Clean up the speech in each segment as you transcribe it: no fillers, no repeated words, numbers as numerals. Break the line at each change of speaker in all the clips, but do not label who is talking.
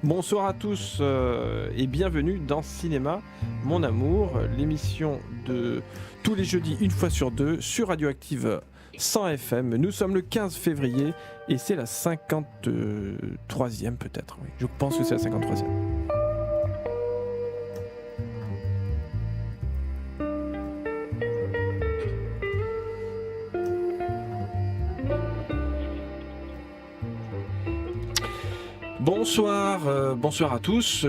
Bonsoir à tous et bienvenue dans Cinéma, mon amour, l'émission de tous les jeudis, une fois sur deux, sur Radioactive 100 FM. Nous sommes le 15 février et c'est la 53e peut-être. Oui. Je pense que c'est la 53e. Bonsoir à tous.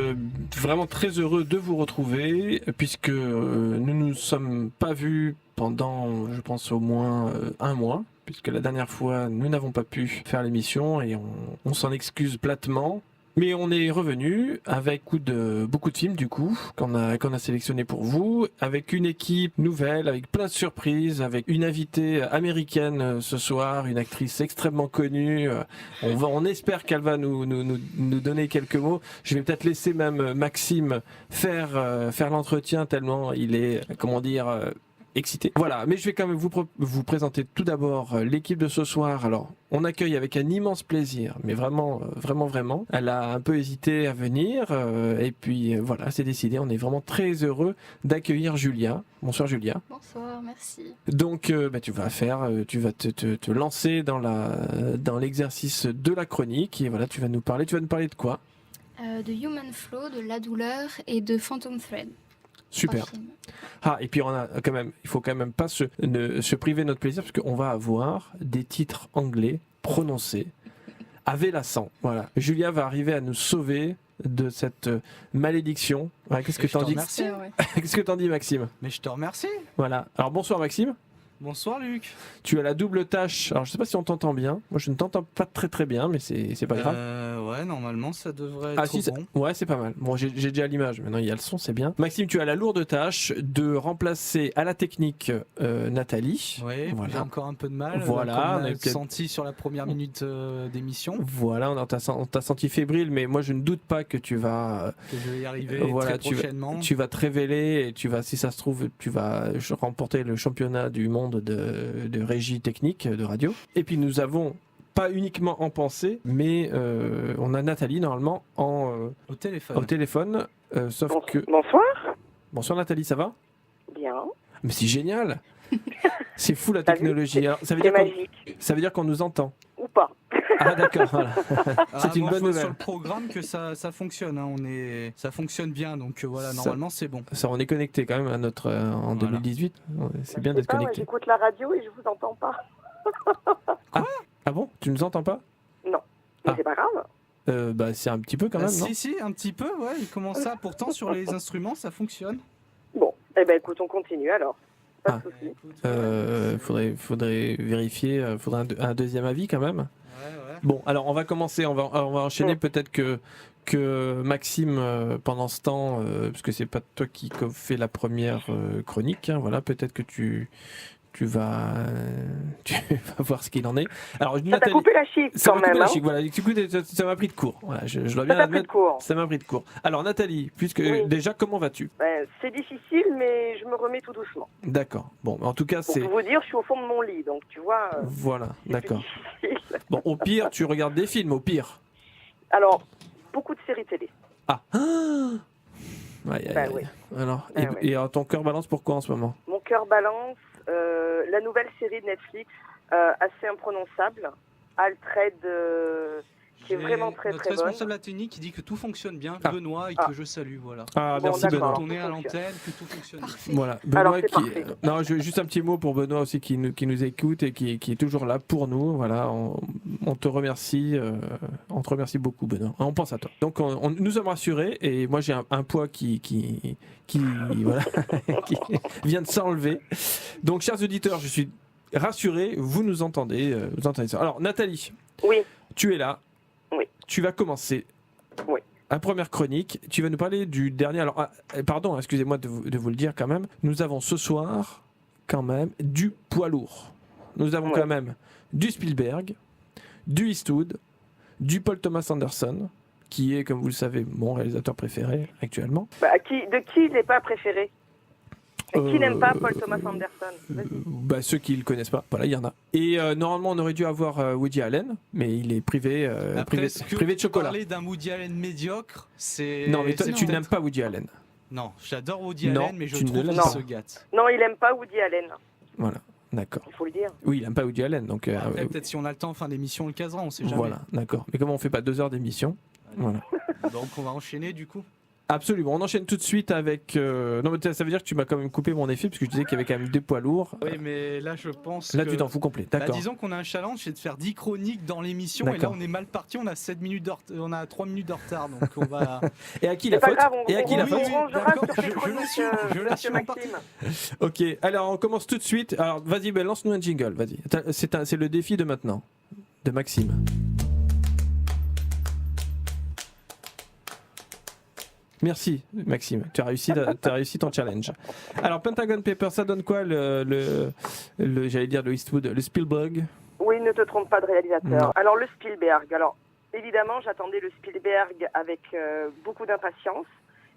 Vraiment très heureux de vous retrouver puisque nous nous sommes pas vus pendant, je pense, au moins un mois. Puisque la dernière fois, nous n'avons pas pu faire l'émission et on s'en excuse platement. Mais on est revenu avec beaucoup de films du coup qu'on a sélectionné pour vous, avec une équipe nouvelle, avec plein de surprises, avec une invitée américaine ce soir, une actrice extrêmement connue. On espère qu'elle va nous donner quelques mots. Je vais peut-être laisser même Maxime faire l'entretien tellement il est, excité. Voilà, mais je vais quand même vous présenter tout d'abord l'équipe de ce soir. Alors, on accueille avec un immense plaisir, mais vraiment. Elle a un peu hésité à venir, et puis voilà, c'est décidé. On est vraiment très heureux d'accueillir Julia. Bonsoir Julia.
Bonsoir, merci.
Donc, tu vas te lancer dans l'exercice de la chronique, et voilà, tu vas nous parler de quoi?
De Human Flow, de La Douleur et de Phantom Thread.
Super. Ah, et puis il faut quand même pas se priver de notre plaisir parce qu'on va avoir des titres anglais prononcés avec l'accent. Voilà. Julia va arriver à nous sauver de cette malédiction. Ouais, qu'est-ce que t'en dis? Qu'est-ce que t'en dis, Maxime?
Mais je te remercie.
Voilà. Alors bonsoir Maxime.
Bonsoir Luc.
Tu as la double tâche. Alors je sais pas si on t'entend bien. Moi je ne t'entends pas très bien, mais c'est pas grave.
Ouais, normalement ça devrait être bon.
Ouais, c'est pas mal. Bon, j'ai déjà l'image. Maintenant il y a le son, c'est bien. Maxime, tu as la lourde tâche de remplacer à la technique Nathalie.
Oui, voilà. J'ai encore un peu de mal.
Voilà,
on a senti sur la première minute d'émission.
Voilà, on t'a senti fébrile, mais moi je ne doute pas que tu vas.
Que je vais y arriver très prochainement.
Tu vas te révéler et si ça se trouve, tu vas remporter le championnat du monde de régie technique de radio. Et puis nous avons pas uniquement en pensée, mais on a Nathalie normalement
au téléphone.
Sauf que.
Bonsoir.
Bonsoir Nathalie, ça va?
Bien.
Mais c'est génial. C'est fou la technologie. Alors, ça veut dire qu'on nous entend.
Ou pas.
Ah d'accord, voilà. C'est une bonne nouvelle.
Sur le programme que ça fonctionne, hein. Ça fonctionne bien, donc voilà, normalement c'est bon.
Ça, on est connecté quand même à notre en 2018. C'est bien d'être connecté.
J'écoute la radio et je vous entends pas.
Ah bon? Tu nous entends pas?
Non, mais c'est pas grave.
C'est un petit peu quand même, non?
Si, un petit peu, ouais. Comment ça? Pourtant sur les instruments ça fonctionne.
Bon, écoute, on continue alors. Pas de souci.
Faudrait vérifier. Faudrait un deuxième avis quand même.
Ouais.
Bon, alors on va commencer, on va enchaîner. Peut-être que Maxime, pendant ce temps, parce que c'est pas toi qui fais la première chronique, hein, voilà, peut-être que tu vas voir ce qu'il en est. Alors,
ça t'a coupé la chic quand même.
Voilà, ça m'a pris de court. Voilà, je dois bien admettre. Ça m'a pris de court. Alors, Nathalie, déjà, comment vas-tu?
C'est difficile, mais je me remets tout doucement.
D'accord. Bon, en tout cas,
pour vous dire, je suis au fond de mon lit, donc tu vois.
Voilà, d'accord. Bon, au pire, tu regardes des films, au pire.
Alors, beaucoup de séries télé.
Ah. Oui. Alors, et ton cœur balance pourquoi en ce moment?
Mon cœur balance la nouvelle série de Netflix, assez imprononçable, Altered, qui est vraiment très
notre
très bonne.
Notre responsable technique qui dit que tout fonctionne bien, Benoît, et que je salue, voilà.
Ah, merci Benoît.
On est à l'antenne, que tout fonctionne bien.
Voilà, Benoît non, juste un petit mot pour Benoît aussi qui nous écoute et qui est toujours là pour nous. Voilà, on te remercie, beaucoup Benoît. On pense à toi. Donc nous sommes rassurés et moi j'ai un poids qui voilà, qui vient de s'enlever. Donc chers auditeurs, je suis rassuré, vous nous entendez, ça. Alors Nathalie,
oui.
Tu es là.
Oui.
Tu vas commencer.
Oui.
La première chronique. Tu vas nous parler du dernier. Alors, pardon, excusez-moi de vous le dire quand même. Nous avons ce soir, quand même, du poids lourd. Nous avons quand même du Spielberg, du Eastwood, du Paul Thomas Anderson, qui est, comme vous le savez, mon réalisateur préféré actuellement.
De qui il n'est pas préféré? Qui n'aime pas Paul Thomas Anderson? Vas-y.
Ceux qui le connaissent pas, voilà, il y en a. Et normalement, on aurait dû avoir Woody Allen, mais il est privé de chocolat.
Parler d'un Woody Allen médiocre, c'est.
Non, mais toi,
c'est
tu
peut-être-
n'aimes pas Woody Allen.
Non, j'adore Woody
Non,
Allen, mais je
tu ne
trouve
l'aimes
qu'il
pas.
se gâte.
Non, il aime pas Woody Allen,
Voilà, d'accord.
il faut le dire.
Oui, il n'aime pas Woody Allen, donc
Après, peut-être si on a le temps, fin d'émission, on le casera, on sait jamais.
voilà, d'accord. Mais comme on fait pas 2 heures d'émission, voilà.
Donc on va enchaîner du coup.
Absolument, on enchaîne tout de suite avec... Non, mais ça veut dire que tu m'as quand même coupé mon effet, parce que je disais qu'il y avait quand même 2 poids lourds.
Oui, mais là je pense
Là,
que...
tu t'en fous complet, d'accord.
Disons qu'on a un challenge, c'est de faire 10 chroniques dans l'émission, et là
D'accord.
on est mal parti, on a 7 minutes on a 3 minutes de retard, donc on va...
Et à qui
C'est
la
pas
faute
grave,
Et à qui la
on
faute
rangera
D'accord,
sur tes
je
chroniques,
l'assume, je
monsieur
l'assume en
Maxime.
Ok, alors on commence tout de suite. Alors vas-y, lance-nous un jingle, vas-y. C'est le défi de maintenant, de Maxime. Merci Maxime, tu as réussi ton challenge. Alors Pentagon Paper, ça donne quoi j'allais dire le Eastwood, le Spielberg?
Oui, ne te trompe pas de réalisateur.
Non.
Alors le Spielberg, évidemment j'attendais le Spielberg avec beaucoup d'impatience,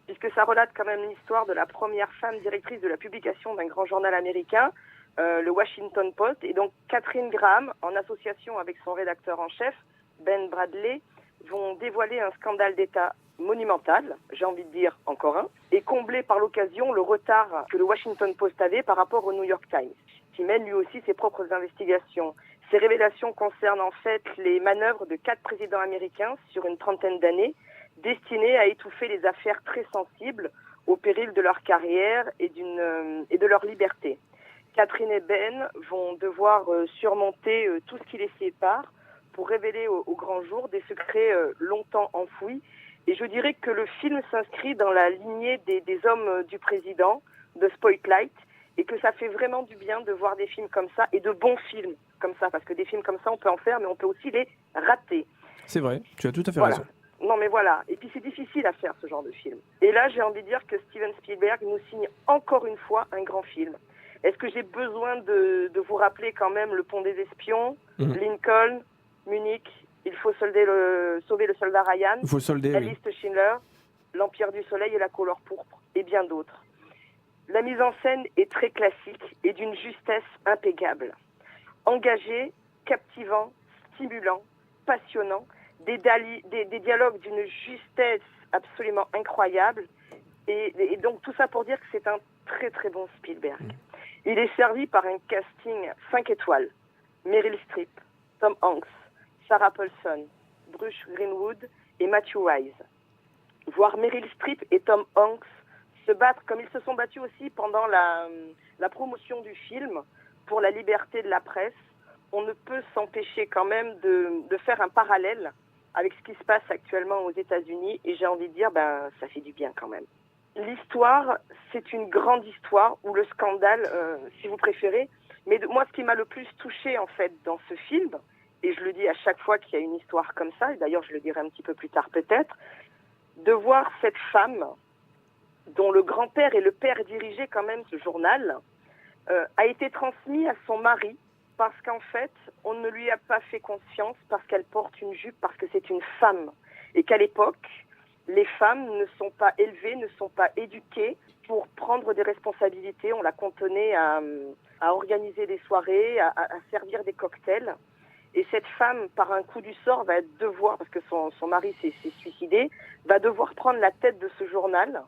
puisque ça relate quand même l'histoire de la première femme directrice de la publication d'un grand journal américain, le Washington Post, et donc Catherine Graham, en association avec son rédacteur en chef, Ben Bradley, vont dévoiler un scandale d'État monumental, j'ai envie de dire encore un, et combler par l'occasion le retard que le Washington Post avait par rapport au New York Times, qui mène lui aussi ses propres investigations. Ces révélations concernent en fait les manœuvres de 4 présidents américains sur une trentaine d'années, destinées à étouffer les affaires très sensibles au péril de leur carrière et de leur liberté. Catherine et Ben vont devoir surmonter tout ce qui les sépare pour révéler au grand jour des secrets longtemps enfouis. Et je dirais que le film s'inscrit dans la lignée des hommes du président, de Spotlight, et que ça fait vraiment du bien de voir des films comme ça, et de bons films comme ça, parce que des films comme ça, on peut en faire, mais on peut aussi les rater.
C'est vrai, tu as tout à fait
Voilà.
raison.
Non mais voilà, et puis c'est difficile à faire ce genre de film. Et là, j'ai envie de dire que Steven Spielberg nous signe encore une fois un grand film. Est-ce que j'ai besoin de vous rappeler quand même Le Pont des Espions, Lincoln, Munich, Il faut sauver le soldat Ryan,
Il faut solder,
La
oui.
liste Schindler, L'Empire du Soleil et La couleur pourpre, et bien d'autres. La mise en scène est très classique et d'une justesse impeccable. Engagé, captivant, stimulant, passionnant, des dialogues d'une justesse absolument incroyable. Et donc tout ça pour dire que c'est un très très bon Spielberg. Il est servi par un casting 5 étoiles. Meryl Streep, Tom Hanks, Sarah Paulson, Bruce Greenwood et Matthew Wise. Voir Meryl Streep et Tom Hanks se battre comme ils se sont battus aussi pendant la promotion du film pour la liberté de la presse, on ne peut s'empêcher quand même de faire un parallèle avec ce qui se passe actuellement aux États-Unis, et j'ai envie de dire, ça fait du bien quand même. L'histoire, c'est une grande histoire, ou le scandale, si vous préférez, mais moi, ce qui m'a le plus touchée en fait dans ce film, et je le dis à chaque fois qu'il y a une histoire comme ça, et d'ailleurs je le dirai un petit peu plus tard peut-être, de voir cette femme dont le grand-père et le père dirigeaient quand même ce journal, a été transmis à son mari, parce qu'en fait, on ne lui a pas fait confiance parce qu'elle porte une jupe, parce que c'est une femme. Et qu'à l'époque, les femmes ne sont pas élevées, ne sont pas éduquées pour prendre des responsabilités. On la cantonnait à organiser des soirées, à servir des cocktails. Et cette femme, par un coup du sort, va devoir, parce que son mari s'est suicidé, va devoir prendre la tête de ce journal.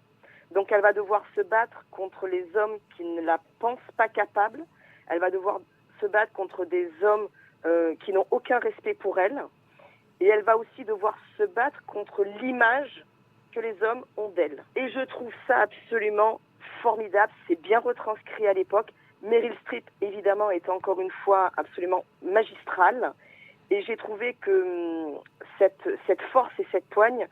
Donc elle va devoir se battre contre les hommes qui ne la pensent pas capable. Elle va devoir se battre contre des hommes qui n'ont aucun respect pour elle. Et elle va aussi devoir se battre contre l'image que les hommes ont d'elle. Et je trouve ça absolument formidable. C'est bien retranscrit à l'époque. Meryl Streep, évidemment, est encore une fois absolument magistrale. Et j'ai trouvé que cette force et cette poigne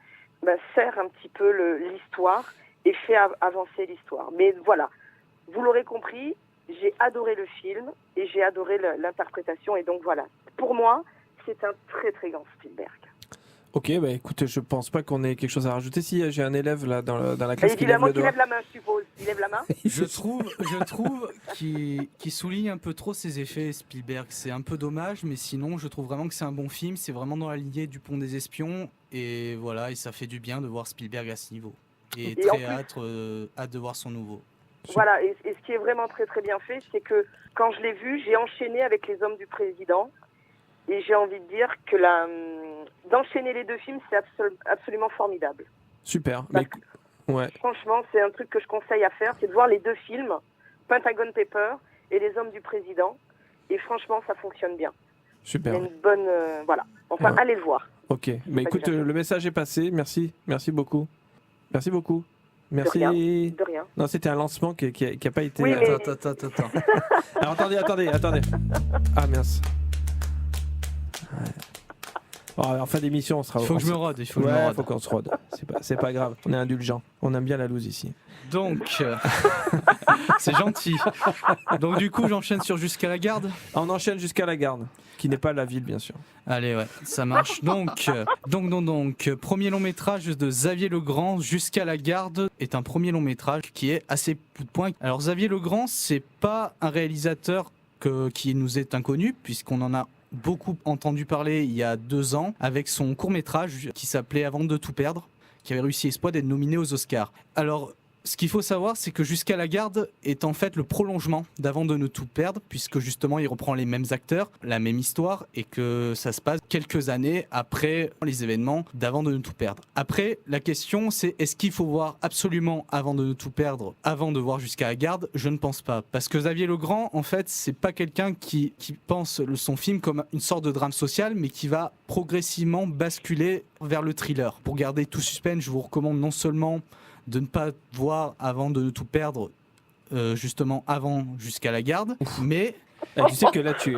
sert un petit peu l'histoire et fait avancer l'histoire. Mais voilà, vous l'aurez compris, j'ai adoré le film et j'ai adoré l'interprétation. Et donc voilà, pour moi, c'est un très très grand Spielberg.
Ok, écoute, je pense pas qu'on ait quelque chose à rajouter. Si j'ai un élève là dans la classe qui
évidemment
lève le
qu'il
doigt.
lève la main, je suppose. Il lève la main.
Je trouve qu'il souligne un peu trop ses effets, Spielberg. C'est un peu dommage, mais sinon, je trouve vraiment que c'est un bon film. C'est vraiment dans la lignée du Pont des Espions. Et voilà, et ça fait du bien de voir Spielberg à ce niveau. Et très hâte de voir son nouveau.
Voilà, et ce qui est vraiment très très bien fait, c'est que quand je l'ai vu, j'ai enchaîné avec Les Hommes du Président, et j'ai envie de dire que d'enchaîner les deux films, c'est absolument formidable.
Super.
Parce
Mais, ouais.
Franchement, c'est un truc que je conseille à faire, c'est de voir les deux films, Pentagon Paper et Les Hommes du Président, et franchement, ça fonctionne bien.
Super.
Il y a une bonne... voilà. Enfin,
Ouais.
allez le voir.
Ok. Mais écoute, le message est passé. Merci. Merci beaucoup. Merci beaucoup. Merci.
De rien.
Non, c'était un lancement qui a pas été.
Oui, mais-
Attends.
Alors attendez. Ah mince. Ouais. Oh, en fin d'émission, on sera.
Il faut que je me rôde. Il faut que je me
Ouais,
rôde.
faut qu'on se rôde. C'est pas grave. On est indulgent. On aime bien la loose ici.
Donc, c'est gentil. Donc du coup, j'enchaîne sur Jusqu'à la garde.
On enchaîne jusqu'à la garde, qui n'est pas la ville, bien sûr.
Allez, ouais, ça marche. Donc, premier long métrage de Xavier Legrand, Jusqu'à la garde, est un premier long métrage qui est assez coup de poing. Alors Xavier Legrand, c'est pas un réalisateur qui nous est inconnu, puisqu'on en a beaucoup entendu parler il y a 2 ans avec son court métrage qui s'appelait Avant de tout perdre, qui avait réussi exploit d'être nominé aux Oscars. Alors, ce qu'il faut savoir, c'est que Jusqu'à la garde est en fait le prolongement d'Avant de ne tout perdre, puisque justement il reprend les mêmes acteurs, la même histoire, et que ça se passe quelques années après les événements d'Avant de ne tout perdre. Après, la question c'est, est-ce qu'il faut voir absolument Avant de ne tout perdre avant de voir Jusqu'à la garde? Je ne pense pas, parce que Xavier Legrand, en fait, c'est pas quelqu'un qui pense son film comme une sorte de drame social, mais qui va progressivement basculer vers le thriller. Pour garder tout suspense, je vous recommande non seulement de ne pas voir Avant de tout perdre, justement avant Jusqu'à la garde, mais
Tu sais que là, tu.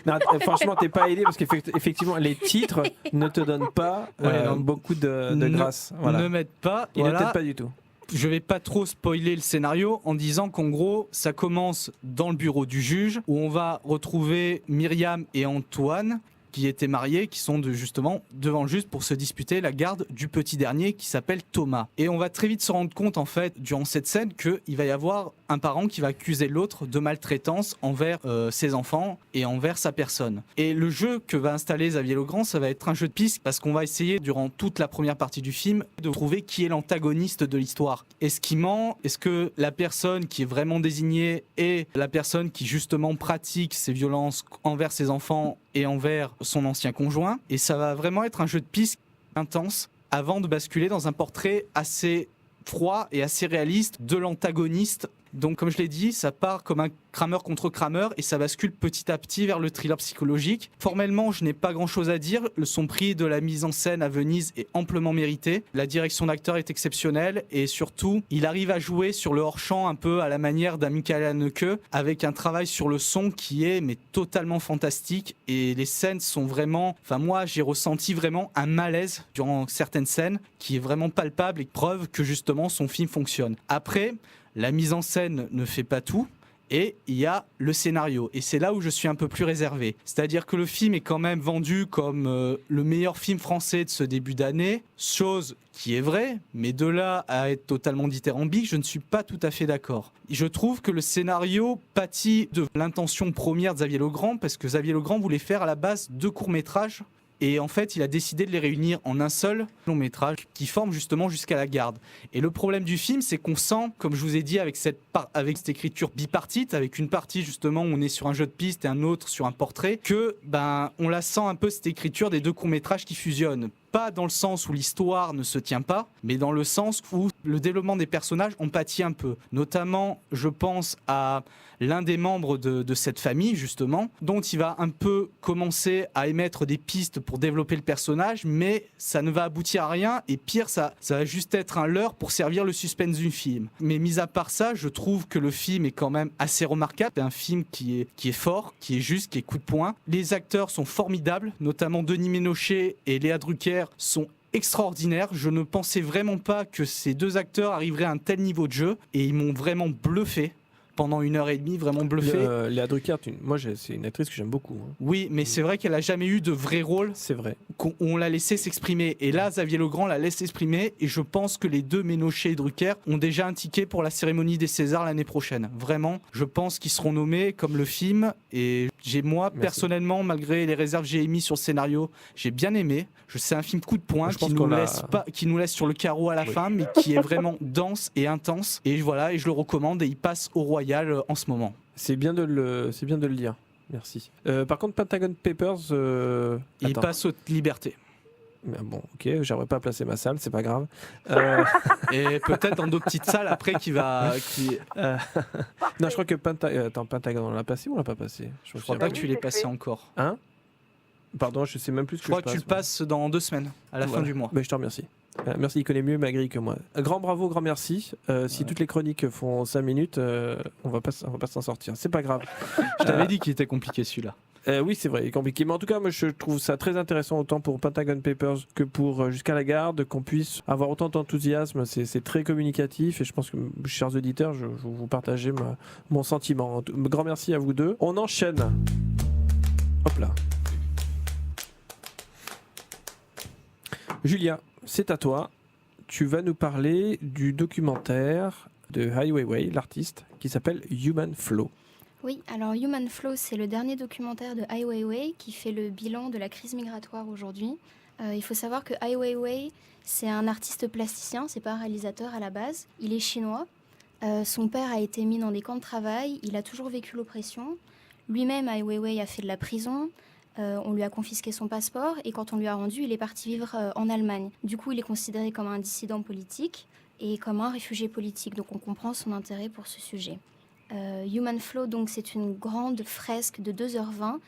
Non, franchement, t'es pas aidé parce qu'effectivement, les titres ne te donnent pas
non.
beaucoup de
Ne-
grâce. Voilà.
ne m'aide pas.
Ils
Voilà.
ne t'aident pas du tout.
Je vais pas trop spoiler le scénario en disant qu'en gros, ça commence dans le bureau du juge où on va retrouver Myriam et Antoine qui étaient mariés, qui sont justement devant le juge pour se disputer la garde du petit dernier qui s'appelle Thomas. Et on va très vite se rendre compte, en fait, durant cette scène, qu'il va y avoir un parent qui va accuser l'autre de maltraitance envers ses enfants et envers sa personne. Et le jeu que va installer Xavier Legrand, ça va être un jeu de piste parce qu'on va essayer, durant toute la première partie du film, de trouver qui est l'antagoniste de l'histoire. Est-ce qu'il ment? Est-ce que la personne qui est vraiment désignée est la personne qui justement pratique ces violences envers ses enfants et envers son ancien conjoint? Et ça va vraiment être un jeu de piste intense avant de basculer dans un portrait assez froid et assez réaliste de l'antagoniste. Donc comme je l'ai dit, ça part comme un Kramer contre Kramer et ça bascule petit à petit vers le thriller psychologique. Formellement, je n'ai pas grand-chose à dire. Son prix de la mise en scène à Venise est amplement mérité. La direction d'acteur est exceptionnelle et surtout, il arrive à jouer sur le hors-champ un peu à la manière d'un Michael Haneke avec un travail sur le son qui est mais totalement fantastique et les scènes sont vraiment... Enfin moi, j'ai ressenti vraiment un malaise durant certaines scènes qui est vraiment palpable et preuve que justement son film fonctionne. Après, la mise en scène ne fait pas tout. Et il y a le scénario. Et c'est là où je suis un peu plus réservé. C'est-à-dire que le film est quand même vendu comme le meilleur film français de ce début d'année. Chose qui est vraie, mais de là à être totalement dithyrambique, je ne suis pas tout à fait d'accord. Je trouve que le scénario pâtit de l'intention première de Xavier Legrand, parce que Xavier Legrand voulait faire à la base 2 courts-métrages. Et en fait, il a décidé de les réunir en un seul long métrage qui forme justement Jusqu'à la garde. Et le problème du film, c'est qu'on sent, comme je vous ai dit, avec cette écriture bipartite, avec une partie justement où on est sur un jeu de piste et un autre sur un portrait, que on la sent un peu cette écriture des 2 courts-métrages qui fusionnent. Pas dans le sens où l'histoire ne se tient pas, mais dans le sens où le développement des personnages en pâtit un peu. Notamment, je pense à l'un des membres de cette famille, justement, dont il va un peu commencer à émettre des pistes pour développer le personnage, mais ça ne va aboutir à rien, et pire, ça va juste être un leurre pour servir le suspense du film. Mais mis à part ça, je trouve que le film est quand même assez remarquable. C'est un film qui est fort, qui est juste, qui est coup de poing. Les acteurs sont formidables, notamment Denis Ménochet et Léa Drucker sont extraordinaires. Je ne pensais vraiment pas que ces 2 acteurs arriveraient à un tel niveau de jeu et ils m'ont vraiment bluffé. pendant 1h30, vraiment bluffé.
Léa Drucker, c'est une actrice que j'aime beaucoup. Hein.
Oui, mais c'est vrai qu'elle a jamais eu de vrai rôle.
C'est vrai.
On l'a laissé s'exprimer. Et là, Xavier Legrand la laisse s'exprimer. Et je pense que les deux Ménochet et Drucker ont déjà un ticket pour la cérémonie des Césars l'année prochaine. Vraiment, je pense qu'ils seront nommés comme le film. Et
Merci.
personnellement, malgré les réserves que j'ai émises sur le scénario, j'ai bien aimé. C'est un film coup de poing qui nous laisse sur le carreau à la fin, mais qui est vraiment dense et intense. Et voilà, et je le recommande. Et il passe au Royal en ce moment.
C'est bien de le lire. Merci. Par contre, Pentagon Papers...
Il passe aux libertés.
Bon, ok, j'aimerais pas placer ma salle, c'est pas grave.
Et peut-être dans d'autres petites salles après
Non, je crois que Pentagon, on l'a passé ou on l'a pas passé?
Je crois pas que tu l'aies passé encore.
Hein? Pardon, je sais même plus ce que
je crois que tu le passes dans 2 semaines, à la fin du mois.
Mais je te remercie. Merci, il connaît mieux ma grille que moi. Grand bravo, grand merci. Si toutes les chroniques font 5 minutes, on va pas s'en sortir. C'est pas grave.
Je t'avais dit qu'il était compliqué celui-là.
Oui, c'est vrai, il est compliqué. Mais en tout cas, moi, je trouve ça très intéressant autant pour Pentagon Papers que pour Jusqu'à la garde, qu'on puisse avoir autant d'enthousiasme. C'est très communicatif et je pense que, chers auditeurs, je vous partager mon sentiment. Grand merci à vous deux. On enchaîne. Hop là. Julia, c'est à toi. Tu vas nous parler du documentaire de Ai Weiwei, l'artiste, qui s'appelle Human Flow.
Oui, alors Human Flow, c'est le dernier documentaire de Ai Weiwei qui fait le bilan de la crise migratoire aujourd'hui. Il faut savoir que Ai Weiwei, c'est un artiste plasticien, c'est pas un réalisateur à la base. Il est chinois. Son père a été mis dans des camps de travail. Il a toujours vécu l'oppression. Lui-même, Ai Weiwei a fait de la prison. On lui a confisqué son passeport et quand on lui a rendu, il est parti vivre en Allemagne. Du coup, il est considéré comme un dissident politique et comme un réfugié politique. Donc, on comprend son intérêt pour ce sujet. Human Flow, donc, c'est une grande fresque de 2h20.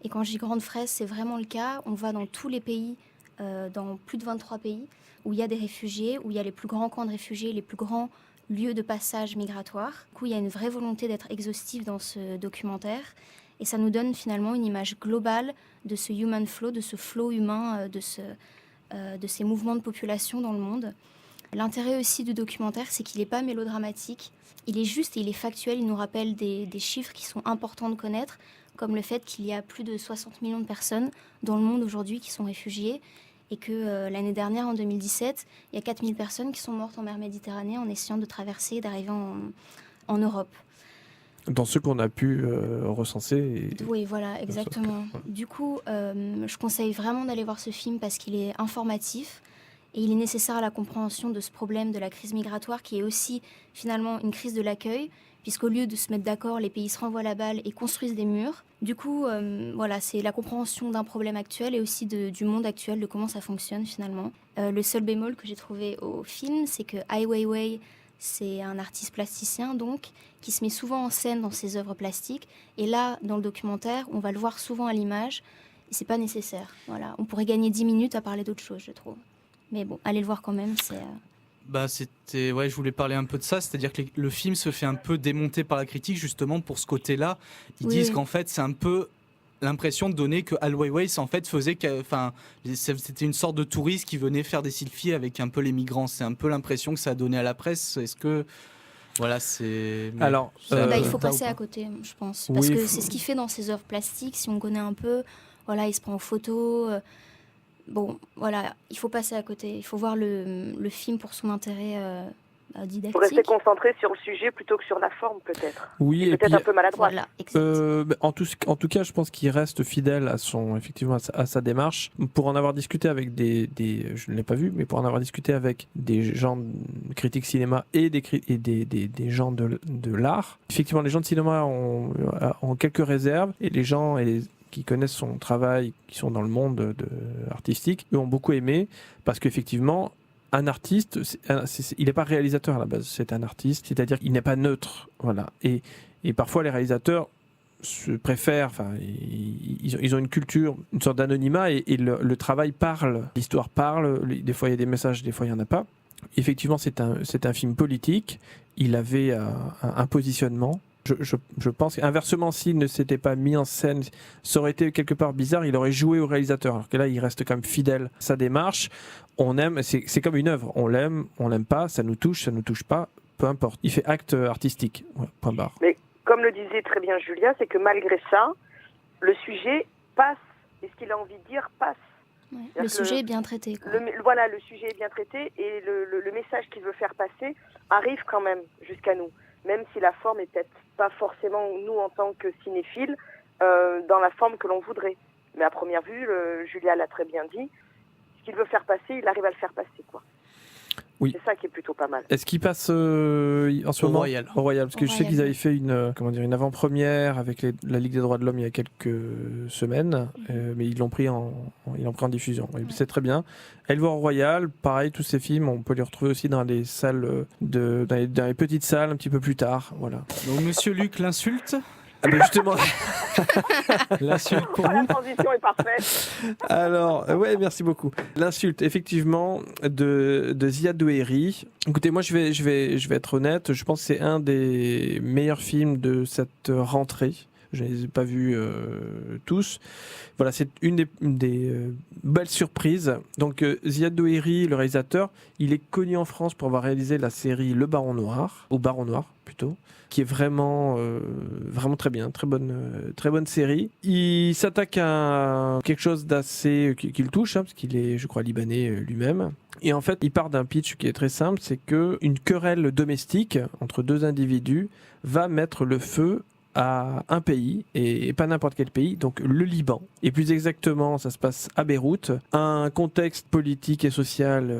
Et quand je dis grande fresque, c'est vraiment le cas. On va dans tous les pays, dans plus de 23 pays, où il y a des réfugiés, où il y a les plus grands camps de réfugiés, les plus grands lieux de passage migratoire. Du coup, il y a une vraie volonté d'être exhaustif dans ce documentaire. Et ça nous donne finalement une image globale de ce human flow, de ce flow humain, de ces mouvements de population dans le monde. L'intérêt aussi du documentaire, c'est qu'il n'est pas mélodramatique. Il est juste et il est factuel. Il nous rappelle des chiffres qui sont importants de connaître, comme le fait qu'il y a plus de 60 millions de personnes dans le monde aujourd'hui qui sont réfugiées et que l'année dernière, en 2017, il y a 4000 personnes qui sont mortes en mer Méditerranée en essayant de traverser et d'arriver en Europe.
Dans ceux qu'on a pu recenser.
Oui, voilà, exactement. Du coup, je conseille vraiment d'aller voir ce film parce qu'il est informatif et il est nécessaire à la compréhension de ce problème de la crise migratoire qui est aussi finalement une crise de l'accueil, puisqu'au lieu de se mettre d'accord, les pays se renvoient la balle et construisent des murs. Du coup, voilà, c'est la compréhension d'un problème actuel et aussi du monde actuel, de comment ça fonctionne finalement. Le seul bémol que j'ai trouvé au film, c'est que Ai Weiwei, c'est un artiste plasticien, donc, qui se met souvent en scène dans ses œuvres plastiques. Et là, dans le documentaire, on va le voir souvent à l'image. Et c'est pas nécessaire. Voilà. On pourrait gagner 10 minutes à parler d'autre chose, je trouve. Mais bon, allez le voir quand même.
Je voulais parler un peu de ça. C'est-à-dire que le film se fait un peu démonter par la critique, justement, pour ce côté-là. Ils disent qu'en fait, c'est un peu l'impression de donner que Ai Weiwei, en fait, c'était une sorte de touriste qui venait faire des selfies avec un peu les migrants. C'est un peu l'impression que ça a donné à la presse. Est-ce que... Voilà, c'est...
Alors,
il faut passer à côté, je pense. Parce que c'est ce qu'il fait dans ses œuvres plastiques. Si on connaît un peu, voilà, il se prend en photo. Bon, voilà, il faut passer à côté. Il faut voir le film pour son intérêt didactique.
Il faut rester concentré sur le sujet plutôt que sur la forme, peut-être.
Oui, et
peut-être
puis,
un peu maladroit.
Voilà,
en tout cas, je pense qu'il reste fidèle à sa démarche. Pour en avoir discuté avec je ne l'ai pas vu, mais pour en avoir discuté avec des gens de critiques cinéma et des gens de l'art, effectivement, les gens de cinéma ont quelques réserves et les gens qui connaissent son travail, qui sont dans le monde artistique, eux ont beaucoup aimé parce qu'effectivement, un artiste, il n'est pas réalisateur à la base, c'est un artiste, c'est-à-dire qu'il n'est pas neutre, voilà. Et parfois les réalisateurs se préfèrent, ils ont une culture, une sorte d'anonymat et le travail parle, l'histoire parle. Des fois il y a des messages, des fois il y en a pas. Effectivement, c'est un film politique. Il avait un positionnement. Je pense qu'inversement, s'il ne s'était pas mis en scène, ça aurait été quelque part bizarre, il aurait joué au réalisateur. Alors que là, il reste quand même fidèle à sa démarche. On aime, c'est comme une œuvre. On l'aime pas, ça nous touche pas. peu importe. Il fait acte artistique. Voilà, point barre.
Mais comme le disait très bien Julia, c'est que malgré ça, le sujet passe. Et ce qu'il a envie de dire passe.
Ouais,
C'est-à-dire
le
que
sujet est bien traité, quoi.
Voilà, le sujet est bien traité et le message qu'il veut faire passer arrive quand même jusqu'à nous. Même si la forme est peut-être pas forcément, nous en tant que cinéphiles, dans la forme que l'on voudrait. Mais à première vue, Julia l'a très bien dit, ce qu'il veut faire passer, il arrive à le faire passer, quoi.
Oui.
C'est ça qui est plutôt pas mal.
Est-ce qu'il passe en ce
Au
moment
Royal.
Au Royal, parce que
Au
je sais
Royal,
qu'ils avaient
oui.
fait une avant-première avec la Ligue des droits de l'homme il y a quelques semaines, mais ils l'ont pris en diffusion. Et c'est très bien. Elle va au Royal, pareil, tous ces films, on peut les retrouver aussi dans les salles dans les petites salles un petit peu plus tard. Voilà.
Donc Monsieur Luc l'insulte.
Ah ben justement.
L'insulte pour
La
nous.
transition est parfaite.
Alors, ouais, merci beaucoup. L'insulte, effectivement, de Ziad Douairi. Écoutez, moi, je vais être honnête. Je pense que c'est un des meilleurs films de cette rentrée. Je ne les ai pas vus tous. Voilà, c'est une des belles surprises. Donc, Ziad Douairi, le réalisateur, il est connu en France pour avoir réalisé la série Le Baron Noir, ou Baron Noir plutôt, qui est vraiment très bien, très bonne série. Il s'attaque à quelque chose d'assez qui le touche, hein, parce qu'il est, je crois, libanais lui-même. Et en fait, il part d'un pitch qui est très simple, c'est que une querelle domestique entre deux individus va mettre le feu à un pays, et pas n'importe quel pays, donc le Liban. Et plus exactement, ça se passe à Beyrouth. Un contexte politique et social,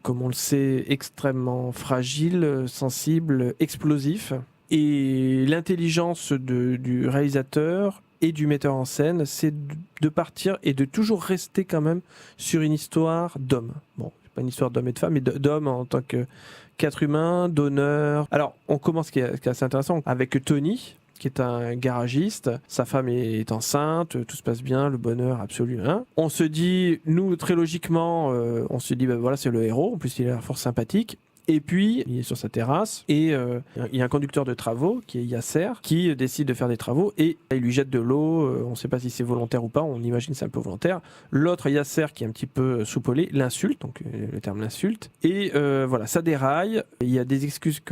comme on le sait, extrêmement fragile, sensible, explosif. Et l'intelligence du réalisateur et du metteur en scène, c'est de partir et de toujours rester quand même sur une histoire d'homme. Bon, c'est pas une histoire d'homme et de femme, mais d'homme en tant qu'être humain, d'honneur. Alors, on commence, ce qui est assez intéressant, avec Tony, qui est un garagiste. Sa femme est enceinte, tout se passe bien, le bonheur absolu. Hein. On se dit, nous, très logiquement, on se dit, ben voilà, c'est le héros. En plus, il a l'air fort sympathique. Et puis, il est sur sa terrasse et il y a un conducteur de travaux qui est Yasser qui décide de faire des travaux et il lui jette de l'eau. On ne sait pas si c'est volontaire ou pas, on imagine que c'est un peu volontaire. L'autre, Yasser, qui est un petit peu soupolé, l'insulte, donc le terme l'insulte. Et voilà, ça déraille. Il y a des excuses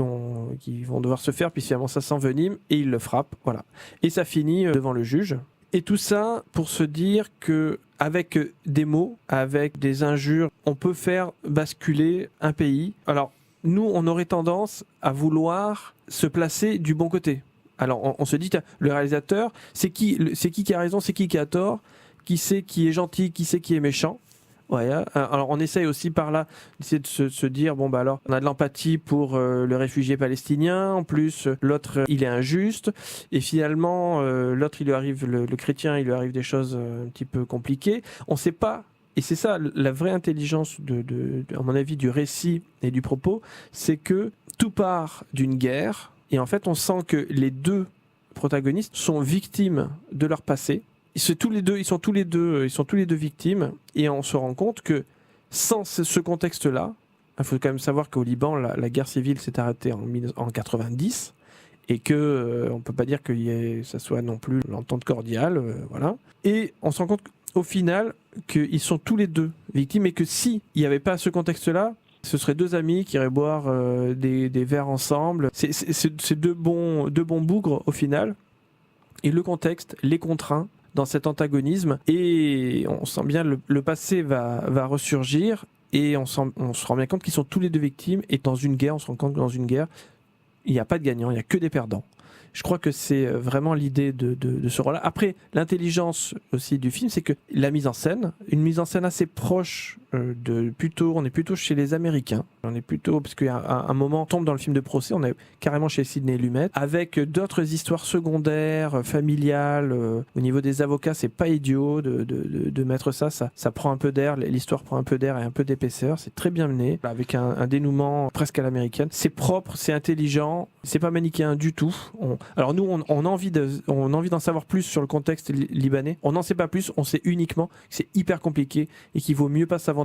qui vont devoir se faire, puis finalement ça s'envenime et il le frappe. Voilà. Et ça finit devant le juge. Et tout ça pour se dire que avec des mots, avec des injures, on peut faire basculer un pays. Alors, nous, on aurait tendance à vouloir se placer du bon côté. Alors, on se dit, le réalisateur, c'est qui a raison, c'est qui a tort, qui c'est qui est gentil, qui c'est qui est méchant. Ouais, alors on essaye aussi par là d'essayer de se dire, bon bah alors, on a de l'empathie pour le réfugié palestinien, en plus l'autre il est injuste, et finalement l'autre il lui arrive, le chrétien il lui arrive des choses un petit peu compliquées. On sait pas. Et c'est ça, la vraie intelligence, à mon avis, du récit et du propos, c'est que tout part d'une guerre, et en fait, on sent que les deux protagonistes sont victimes de leur passé. Ils sont tous les deux victimes, et on se rend compte que sans ce contexte-là, il faut quand même savoir qu'au Liban, la guerre civile s'est arrêtée en 90, et que on peut pas dire que ça soit non plus l'entente cordiale, voilà. Et on se rend compte au final qu'ils sont tous les deux victimes et que s'il n'y avait pas ce contexte-là, ce seraient deux amis qui iraient boire des verres ensemble. C'est deux bons bougres au final. Et le contexte les contraint dans cet antagonisme et on sent bien le passé va ressurgir et on se rend bien compte qu'ils sont tous les deux victimes et dans une guerre, on se rend compte que dans une guerre, il n'y a pas de gagnant, il n'y a que des perdants. Je crois que c'est vraiment l'idée de ce rôle-là. Après, l'intelligence aussi du film, c'est que la mise en scène, une mise en scène assez proche on est plutôt chez les Américains. On est plutôt, parce qu'à un moment, on tombe dans le film de procès, on est carrément chez Sidney Lumet, avec d'autres histoires secondaires, familiales. Au niveau des avocats, c'est pas idiot de mettre ça prend un peu d'air, l'histoire prend un peu d'air et un peu d'épaisseur. C'est très bien mené, avec un dénouement presque à l'américaine. C'est propre, c'est intelligent, c'est pas manichéen du tout. Alors nous, on a envie d'en savoir plus sur le contexte libanais. On n'en sait pas plus, on sait uniquement que c'est hyper compliqué et qu'il vaut mieux pas s'aventurer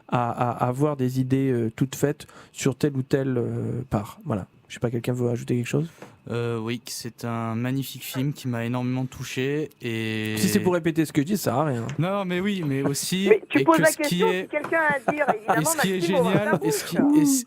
à avoir des idées toutes faites sur telle ou telle part. Voilà. Je sais pas, quelqu'un veut ajouter quelque chose ?
Oui, c'est un magnifique film qui m'a énormément touché et...
Si c'est pour répéter ce que je dis, ça sert à rien.
Non, mais oui, mais aussi...
Mais tu
et
poses
que
la
ce qui
question
est...
si quelqu'un a à dire, évidemment.
Et ce qui est
Maxime,
génial,
on va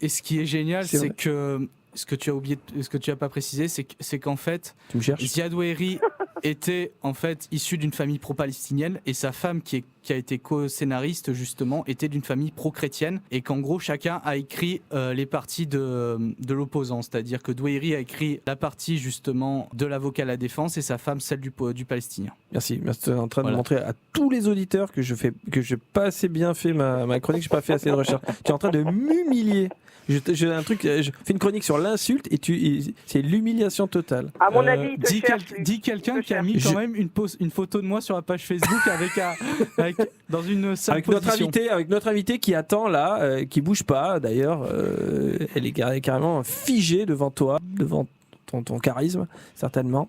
et ce qui est génial,
C'est
c'est
vrai.
que ce que tu as oublié, ce que tu as pas précisé, c'est qu'en fait,
Tu me cherches?
Ziad Ouéry était en fait issu d'une famille pro-palestinienne et sa femme qui a été co-scénariste justement était d'une famille pro-chrétienne et qu'en gros chacun a écrit les parties de l'opposant, c'est-à-dire que Douéry a écrit la partie justement de l'avocat à la défense et sa femme celle du palestinien.
Merci. Tu es en train de
Voilà.
montrer à tous les auditeurs que je n'ai pas assez bien fait ma chronique, je n'ai pas fait assez de recherche. Tu es en train de m'humilier. Je fais une chronique sur l'insulte et c'est l'humiliation totale.
À mon avis, il te
Dis
cherche, lui.
dis quelqu'un
Il te
qui a mis
cherche.
quand même une photo de moi sur la page Facebook avec dans une sale
Avec
position.
notre invité qui attend là, qui bouge pas d'ailleurs, elle est carrément figée devant toi, devant ton charisme certainement.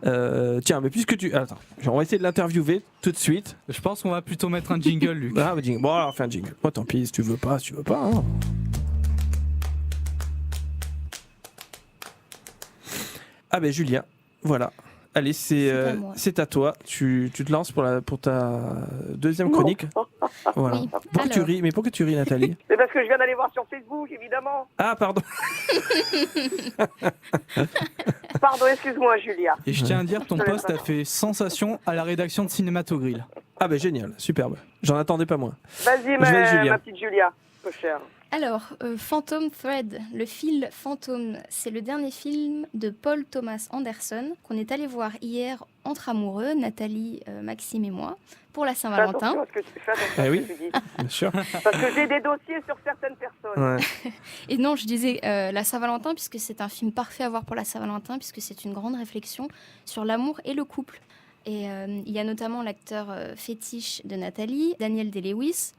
Tiens, mais puisque attends, on va essayer de l'interviewer tout de suite.
Je pense qu'on va plutôt mettre un jingle, Luc.
Ah, bah, jingle. Bon, alors fais un jingle. Moi, tant pis, si tu veux pas. Hein. Ah ben Julien, voilà. Allez,
à moi.
c'est à toi. Tu te lances pour ta deuxième chronique. Voilà.
Oui.
Pourquoi tu
Alors.
ris? Mais pourquoi tu ris, Nathalie?
C'est parce que je viens d'aller voir sur Facebook, évidemment.
Ah, pardon.
Pardon, excuse-moi, Julia.
Et je tiens à dire, ton post a fait sensation à la rédaction de Cinématogrille.
Ah ben génial, superbe. J'en attendais pas moins.
Vas-y,
Je vais avec Julia.
ma petite Julia, peu chère.
Alors, Phantom Thread, le fil fantôme, c'est le dernier film de Paul Thomas Anderson qu'on est allé voir hier entre amoureux, Nathalie, Maxime et moi, pour la
Fais
Saint-Valentin.
attention à ce que tu fais, attention à
Eh
ce
oui.
que tu dis.
Bien sûr.
Parce que j'ai des dossiers sur certaines personnes.
Ouais.
Et non, je disais la Saint-Valentin puisque c'est un film parfait à voir pour la Saint-Valentin puisque c'est une grande réflexion sur l'amour et le couple. Et il y a notamment l'acteur fétiche de Nathalie, Daniel Day-Lewis,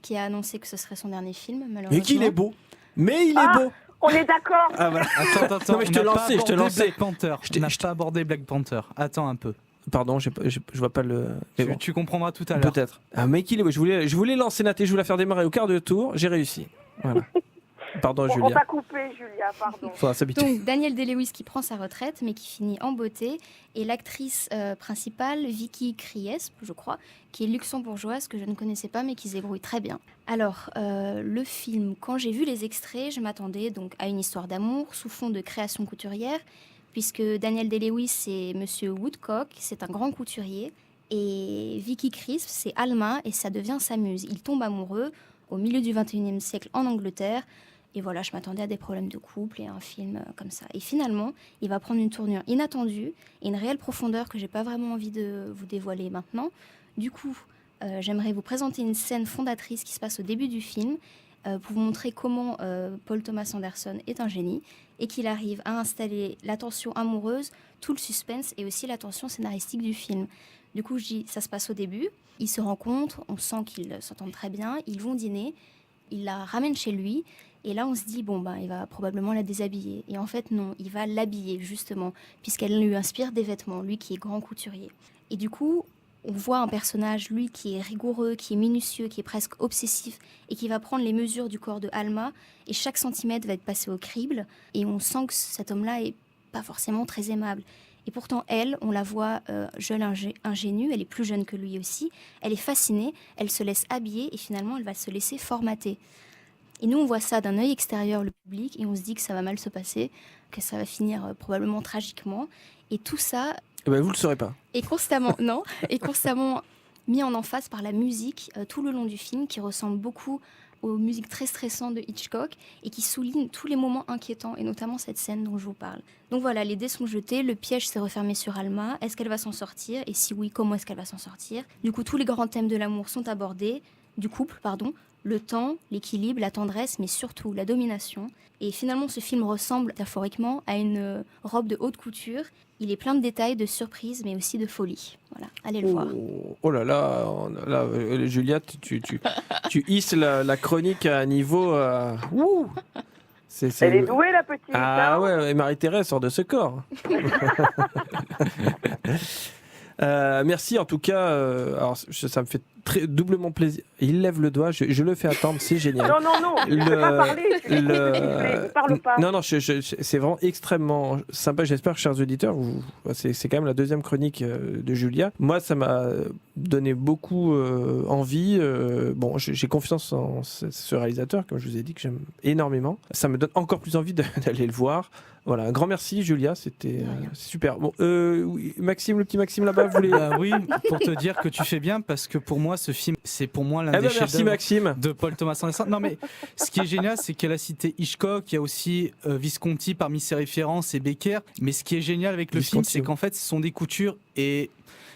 qui a annoncé que ce serait son dernier film, malheureusement.
Mais qu'il est beau. Mais il est
Ah,
beau.
On est d'accord.
Ah voilà.
Attends,
Non, mais je te
on n'a pas
lançais, je te
abordé
lançais.
Black Panther.
Je
On n'a pas abordé Black Panther. Attends un peu.
Pardon, je vois pas le. Mais bon.
Tu comprendras tout à l'heure.
Peut-être. Ah, mais qu'il est beau. Je voulais lancer Nathalie, je voulais la faire démarrer au quart de tour. J'ai réussi. Voilà. Pardon,
On
Julia.
t'a coupé, Julia, pardon.
Faudra s'habituer.
Donc Daniel Day-Lewis qui prend sa retraite mais qui finit en beauté et l'actrice principale Vicky Krieps, je crois, qui est luxembourgeoise que je ne connaissais pas mais qui se débrouille très bien. Alors le film, quand j'ai vu les extraits, je m'attendais donc à une histoire d'amour sous fond de création couturière puisque Daniel Day-Lewis c'est Monsieur Woodcock, c'est un grand couturier et Vicky Krieps c'est Alma et ça devient sa muse. Ils tombent amoureux au milieu du 21e siècle en Angleterre. Et voilà, je m'attendais à des problèmes de couple et à un film comme ça. Et finalement, il va prendre une tournure inattendue et une réelle profondeur que j'ai pas vraiment envie de vous dévoiler maintenant. Du coup, j'aimerais vous présenter une scène fondatrice qui se passe au début du film pour vous montrer comment Paul Thomas Anderson est un génie et qu'il arrive à installer la tension amoureuse, tout le suspense et aussi la tension scénaristique du film. Du coup, je dis, ça se passe au début. Ils se rencontrent, on sent qu'ils s'entendent très bien. Ils vont dîner, il la ramène chez lui. Et là, on se dit, bon, il va probablement la déshabiller. Et en fait, non, il va l'habiller, justement, puisqu'elle lui inspire des vêtements, lui qui est grand couturier. Et du coup, on voit un personnage, lui, qui est rigoureux, qui est minutieux, qui est presque obsessif, et qui va prendre les mesures du corps de Alma, et chaque centimètre va être passé au crible. Et on sent que cet homme-là est pas forcément très aimable. Et pourtant, elle, on la voit jeune, ingénue, elle est plus jeune que lui aussi. Elle est fascinée, elle se laisse habiller, et finalement, elle va se laisser formater. Et nous, on voit ça d'un œil extérieur, le public, et on se dit que ça va mal se passer, que ça va finir probablement tragiquement. Et tout ça
Eh ben, vous le saurez pas.
est constamment, non, est constamment mis en emphase par la musique tout le long du film, qui ressemble beaucoup aux musiques très stressantes de Hitchcock et qui souligne tous les moments inquiétants, et notamment cette scène dont je vous parle. Donc voilà, les dés sont jetés, le piège s'est refermé sur Alma. Est-ce qu'elle va s'en sortir? Et si oui, comment est-ce qu'elle va s'en sortir? Du coup, tous les grands thèmes de l'amour sont abordés, du couple, pardon, le temps, l'équilibre, la tendresse, mais surtout la domination. Et finalement, ce film ressemble métaphoriquement à une robe de haute couture. Il est plein de détails, de surprises, mais aussi de folie. Voilà, allez le voir.
Oh là là, Julia, tu hisses la chronique à un niveau. Ouh.
Elle est douée, la petite.
Ah
hein.
ouais, Marie-Thérèse sort de ce corps. Merci en tout cas. Alors ça me fait très doublement plaisir. Il lève le doigt, je le fais attendre, c'est génial.
Non, je peux pas parler. Il parle pas.
Non, c'est vraiment extrêmement sympa. J'espère que, chers auditeurs, c'est quand même la deuxième chronique de Julia. Moi, ça m'a donné beaucoup envie. Bon, j'ai confiance en ce réalisateur, comme je vous ai dit, que j'aime énormément. Ça me donne encore plus envie d'aller le voir. Voilà, un grand merci Julia, c'était super. Bon, oui, Maxime, le petit Maxime là-bas, vous voulez...
Oui, pour te dire que tu fais bien, parce que pour moi, ce film, c'est pour moi l'un des
merci
chefs-d'œuvre
Maxime.
de Paul Thomas Anderson. Non, mais ce qui est génial, c'est qu'elle a cité Hitchcock, il y a aussi Visconti parmi ses références et Becker. Mais ce qui est génial avec le film, c'est qu'en fait, ce sont des coutures et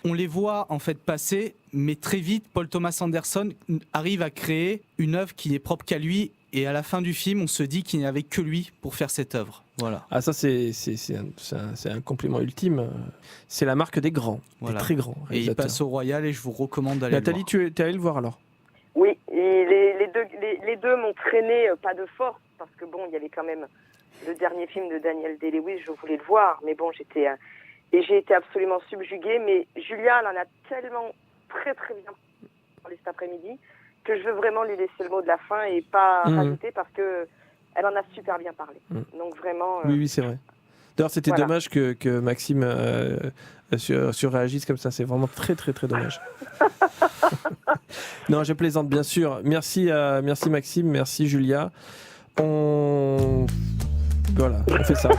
on les voit en fait passer, mais très vite, Paul Thomas Anderson arrive à créer une œuvre qui n'est propre qu'à lui. Et à la fin du film, on se dit qu'il n'y avait que lui pour faire cette œuvre. Voilà.
Ah, ça, c'est un compliment ultime. C'est la marque des grands, des très grands
réalisateurs. Et il passe au Royal et je vous recommande d'aller le voir.
Nathalie, tu es allée le voir alors?
Oui, et les deux m'ont traîné, pas de force, parce que bon, il y avait quand même le dernier film de Daniel Day-Lewis, je voulais le voir, mais bon, j'ai été absolument subjuguée. Mais Julia, elle en a tellement très très bien parlé cet après-midi, que je veux vraiment lui laisser le mot de la fin et pas rajouter, parce que elle en a super bien parlé. Donc vraiment...
Oui, c'est vrai. D'ailleurs, c'était dommage que Maxime surréagisse comme ça. C'est vraiment très, très, très dommage. Non, je plaisante, bien sûr. Merci Maxime, merci Julia. Voilà, on fait ça.